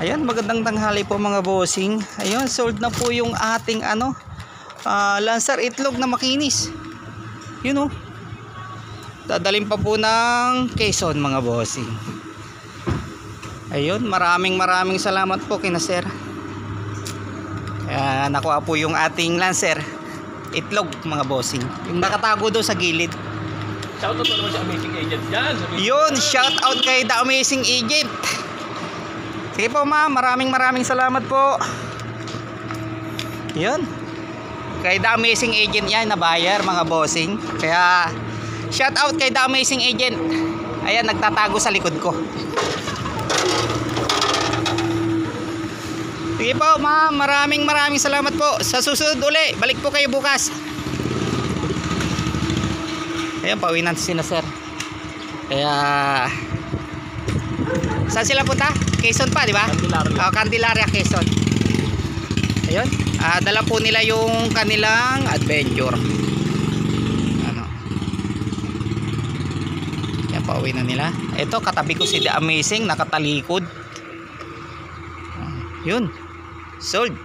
Ayan, magandang tanghali po mga bossing. Ayun, sold na po yung ating Lancer itlog na makinis. Yun oh. Dadalhin pa po ng Quezon mga bossing. Ayun, maraming salamat po kina sir. Nakuha po yung ating Lancer itlog mga bossing. Yung nakatago doon sa gilid. Shoutout naman sa Amazing Agent dyan. Yun, shout out kay The Amazing Agent. Sige po ma'am, maraming salamat po. Yun, kay The Amazing Agent yan na buyer mga bossing. Kaya shout out kay The Amazing Agent. Ayan, nagtatago sa likod ko. Sige po ma'am, maraming salamat po. Sa susunod uli, balik po kayo bukas. Ayan, pauwi natin sila sir. Kaya saan sila punta? Quezon pa, di ba? Candelaria. Candelaria, Quezon. Ayun, dala po nila yung kanilang adventure. Ano? Yan, pauwi na nila. Ito, katabi ko si The Amazing, nakatalikod. Yun, sold.